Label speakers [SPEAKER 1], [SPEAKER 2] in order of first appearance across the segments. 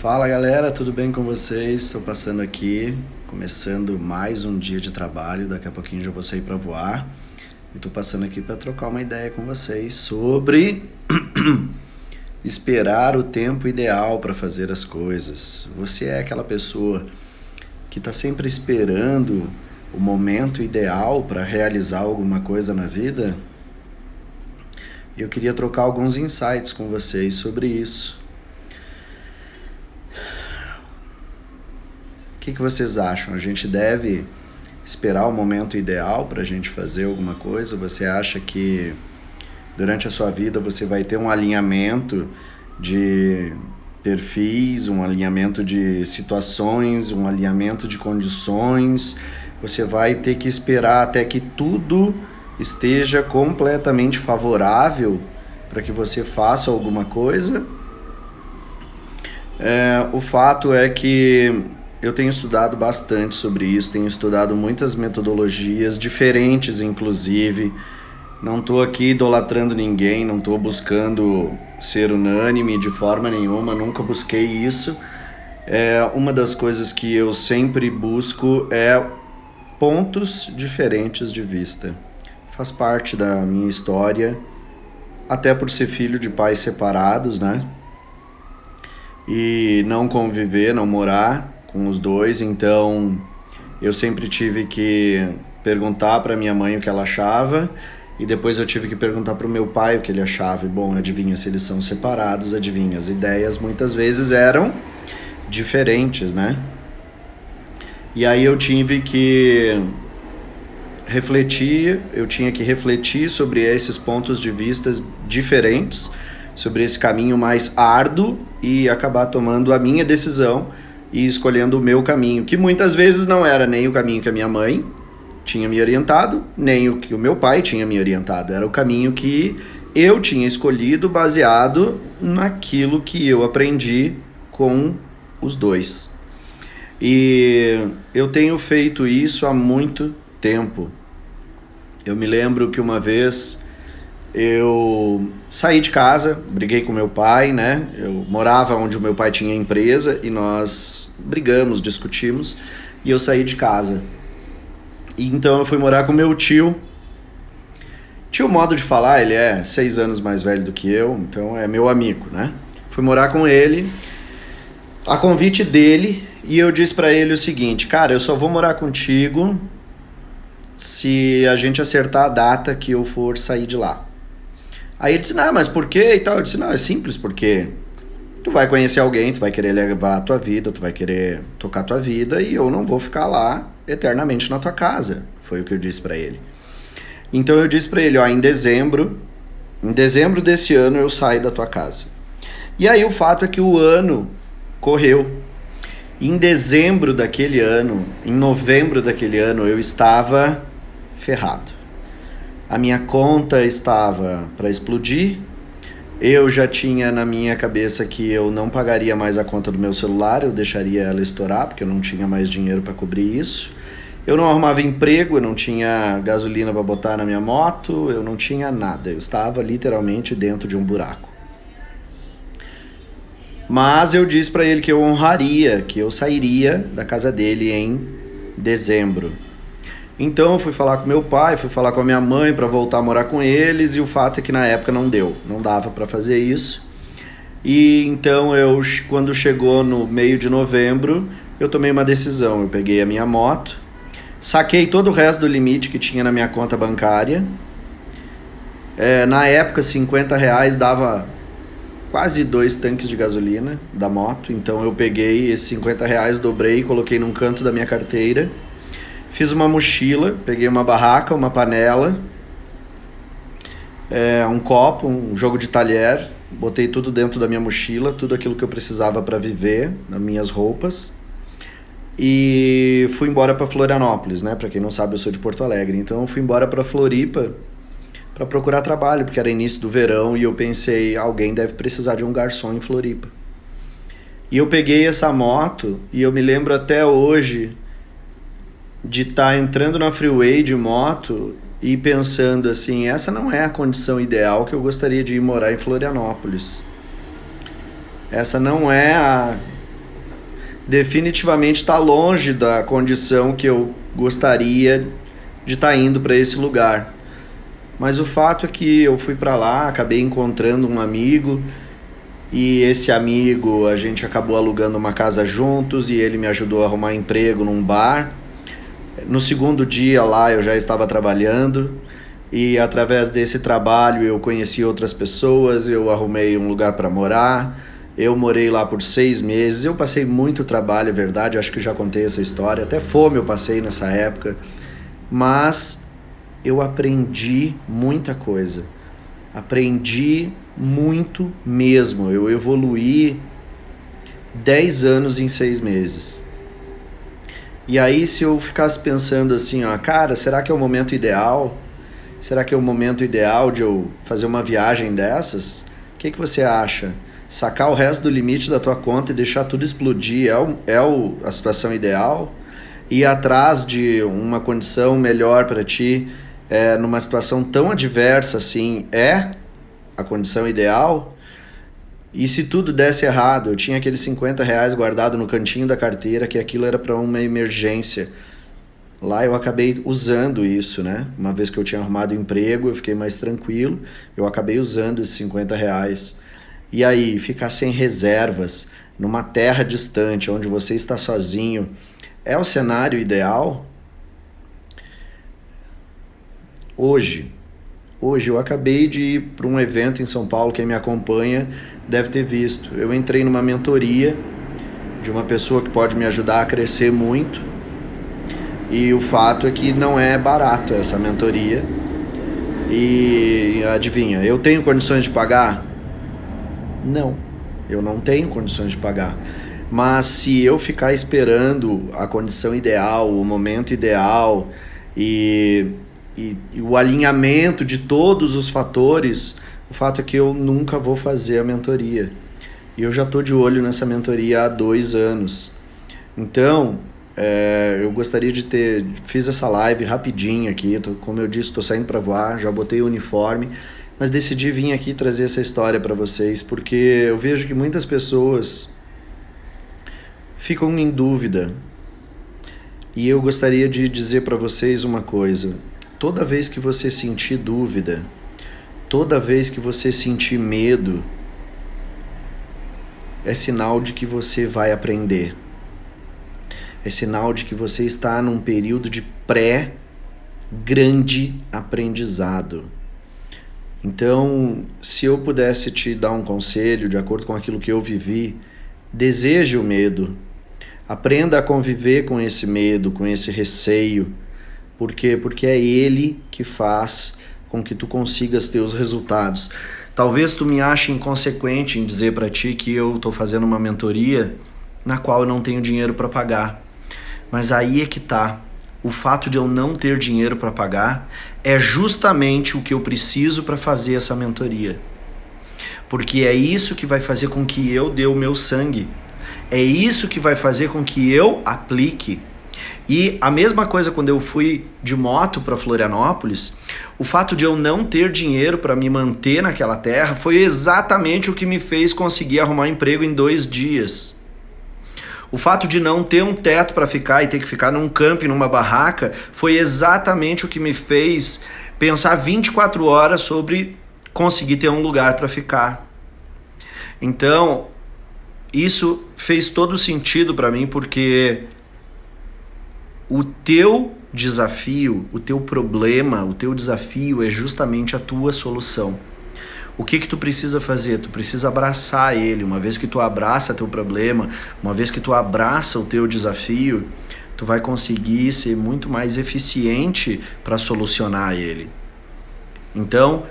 [SPEAKER 1] Fala galera, tudo bem com vocês? Estou passando aqui, começando mais um dia de trabalho. Daqui a pouquinho já vou sair para voar. E estou passando aqui para trocar uma ideia com vocês sobre esperar o tempo ideal para fazer as coisas. Você é aquela pessoa que está sempre esperando o momento ideal para realizar alguma coisa na vida? Eu queria trocar alguns insights com vocês sobre isso. O que vocês acham? A gente deve esperar o momento ideal para a gente fazer alguma coisa? Você acha que durante a sua vida você vai ter um alinhamento de perfis, um alinhamento de situações, um alinhamento de condições? Você vai ter que esperar até que tudo esteja completamente favorável para que você faça alguma coisa? O fato é que eu tenho estudado bastante sobre isso, tenho estudado muitas metodologias diferentes, inclusive. Não estou aqui idolatrando ninguém, não estou buscando ser unânime de forma nenhuma, nunca busquei isso. Uma das coisas que eu sempre busco é pontos diferentes de vista. Faz parte da minha história, até por ser filho de pais separados, né? E não conviver, não morar com os dois, então eu sempre tive que perguntar para minha mãe o que ela achava e depois eu tive que perguntar para o meu pai o que ele achava. E bom, adivinha, se eles são separados, adivinha, as ideias muitas vezes eram diferentes, né? E aí eu tive que refletir, eu tinha que refletir sobre esses pontos de vista diferentes, sobre esse caminho mais árduo e acabar tomando a minha decisão e escolhendo o meu caminho, que muitas vezes não era nem o caminho que a minha mãe tinha me orientado, nem o que o meu pai tinha me orientado. Era o caminho que eu tinha escolhido baseado naquilo que eu aprendi com os dois. E eu tenho feito isso há muito tempo. Eu me lembro que uma vez eu saí de casa, briguei com meu pai, né? Eu morava onde o meu pai tinha empresa e nós brigamos, discutimos e eu saí de casa. E então eu fui morar com meu tio. Tio, modo de falar, ele é 6 anos mais velho do que eu, então é meu amigo, né? Fui morar com ele, a convite dele, e eu disse pra ele o seguinte: cara, eu só vou morar contigo se a gente acertar a data que eu for sair de lá. Aí ele disse, não, mas por quê e tal? Eu disse, não, é simples, porque tu vai conhecer alguém, tu vai querer levar a tua vida, tu vai querer tocar a tua vida e eu não vou ficar lá eternamente na tua casa. Foi o que eu disse pra ele. Então eu disse pra ele, ó, em dezembro desse ano eu saio da tua casa. E aí o fato é que o ano correu. Em dezembro daquele ano, em novembro daquele ano, eu estava ferrado. A minha conta estava para explodir, eu já tinha na minha cabeça que eu não pagaria mais a conta do meu celular, eu deixaria ela estourar, porque eu não tinha mais dinheiro para cobrir isso. Eu não arrumava emprego, eu não tinha gasolina para botar na minha moto, eu não tinha nada, eu estava literalmente dentro de um buraco. Mas eu disse para ele que eu honraria, que eu sairia da casa dele em dezembro. Então eu fui falar com meu pai, fui falar com a minha mãe para voltar a morar com eles, e o fato é que na época não dava para fazer isso. E então quando chegou no meio de novembro, eu tomei uma decisão. Eu peguei a minha moto, saquei todo o resto do limite que tinha na minha conta bancária. Na época, R$50 dava quase 2 tanques de gasolina da moto. Então eu peguei esses R$50, dobrei e coloquei num canto da minha carteira. Fiz uma mochila, peguei uma barraca, uma panela, um copo, um jogo de talher, botei tudo dentro da minha mochila, tudo aquilo que eu precisava para viver, nas minhas roupas, e fui embora para Florianópolis, né? Para quem não sabe, eu sou de Porto Alegre, então eu fui embora para Floripa para procurar trabalho, porque era início do verão e eu pensei, alguém deve precisar de um garçom em Floripa. E eu peguei essa moto e eu me lembro até hoje de estar entrando na freeway de moto e pensando assim, essa não é a condição ideal que eu gostaria de ir morar em Florianópolis. Essa não é definitivamente está longe da condição que eu gostaria de estar indo para esse lugar. Mas o fato é que eu fui para lá, acabei encontrando um amigo, e esse amigo, a gente acabou alugando uma casa juntos e ele me ajudou a arrumar emprego num bar. No segundo dia lá eu já estava trabalhando e através desse trabalho eu conheci outras pessoas, eu arrumei um lugar para morar, eu morei lá por 6 meses, eu passei muito trabalho, é verdade, acho que já contei essa história, até fome eu passei nessa época, mas eu aprendi muita coisa, aprendi muito mesmo, eu evoluí 10 anos em 6 meses. E aí se eu ficasse pensando assim, ó, cara, será que é o momento ideal? Será que é o momento ideal de eu fazer uma viagem dessas? O que você acha? Sacar o resto do limite da tua conta e deixar tudo explodir a situação ideal? Ir atrás de uma condição melhor para ti, numa situação tão adversa assim, é a condição ideal? E se tudo desse errado, eu tinha aqueles R$ 50 guardado no cantinho da carteira, que aquilo era para uma emergência. Lá eu acabei usando isso, né? Uma vez que eu tinha arrumado emprego, eu fiquei mais tranquilo, eu acabei usando esses R$ 50. E aí, ficar sem reservas, numa terra distante, onde você está sozinho, é o cenário ideal? Hoje eu acabei de ir para um evento em São Paulo, quem me acompanha deve ter visto. Eu entrei numa mentoria de uma pessoa que pode me ajudar a crescer muito. E o fato é que não é barato essa mentoria. E adivinha, eu tenho condições de pagar? Não, eu não tenho condições de pagar. Mas se eu ficar esperando a condição ideal, o momento ideal e o alinhamento de todos os fatores, o fato é que eu nunca vou fazer a mentoria. E eu já estou de olho nessa mentoria há 2 anos. Então, eu gostaria de fiz essa live rapidinho aqui, como eu disse, estou saindo para voar, já botei o uniforme, mas decidi vir aqui trazer essa história para vocês, porque eu vejo que muitas pessoas ficam em dúvida, e eu gostaria de dizer para vocês uma coisa: toda vez que você sentir dúvida, toda vez que você sentir medo, é sinal de que você vai aprender. É sinal de que você está num período de pré-grande aprendizado. Então, se eu pudesse te dar um conselho de acordo com aquilo que eu vivi, deseje o medo. Aprenda a conviver com esse medo, com esse receio. Por quê? Porque é ele que faz com que tu consigas ter os resultados. Talvez tu me ache inconsequente em dizer para ti que eu estou fazendo uma mentoria na qual eu não tenho dinheiro para pagar. Mas aí é que tá. O fato de eu não ter dinheiro para pagar é justamente o que eu preciso para fazer essa mentoria. Porque é isso que vai fazer com que eu dê o meu sangue. É isso que vai fazer com que eu aplique. E a mesma coisa quando eu fui de moto para Florianópolis, o fato de eu não ter dinheiro para me manter naquela terra foi exatamente o que me fez conseguir arrumar emprego em 2 dias. O fato de não ter um teto para ficar e ter que ficar num camping, numa barraca, foi exatamente o que me fez pensar 24 horas sobre conseguir ter um lugar para ficar. Então, isso fez todo sentido para mim, porque o teu desafio, o teu problema, o teu desafio é justamente a tua solução. O que tu precisa fazer? Tu precisa abraçar ele. Uma vez que tu abraça teu problema, uma vez que tu abraça o teu desafio, tu vai conseguir ser muito mais eficiente para solucionar ele. Então,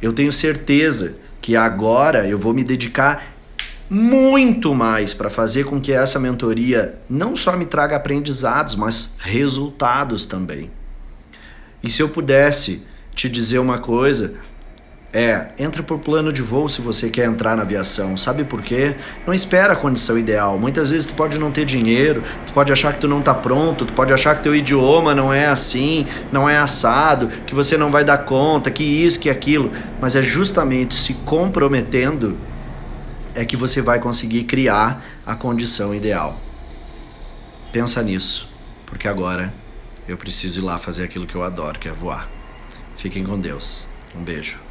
[SPEAKER 1] eu tenho certeza que agora eu vou me dedicar muito mais para fazer com que essa mentoria não só me traga aprendizados, mas resultados também. E se eu pudesse te dizer uma coisa, entra por plano de voo se você quer entrar na aviação. Sabe por quê? Não espera a condição ideal. Muitas vezes tu pode não ter dinheiro, tu pode achar que tu não tá pronto, tu pode achar que teu idioma não é assim, não é assado, que você não vai dar conta, que isso, que aquilo. Mas é justamente se comprometendo é que você vai conseguir criar a condição ideal. pensa nisso, porque agora eu preciso ir lá fazer aquilo que eu adoro, que é voar. Fiquem com Deus. Um beijo.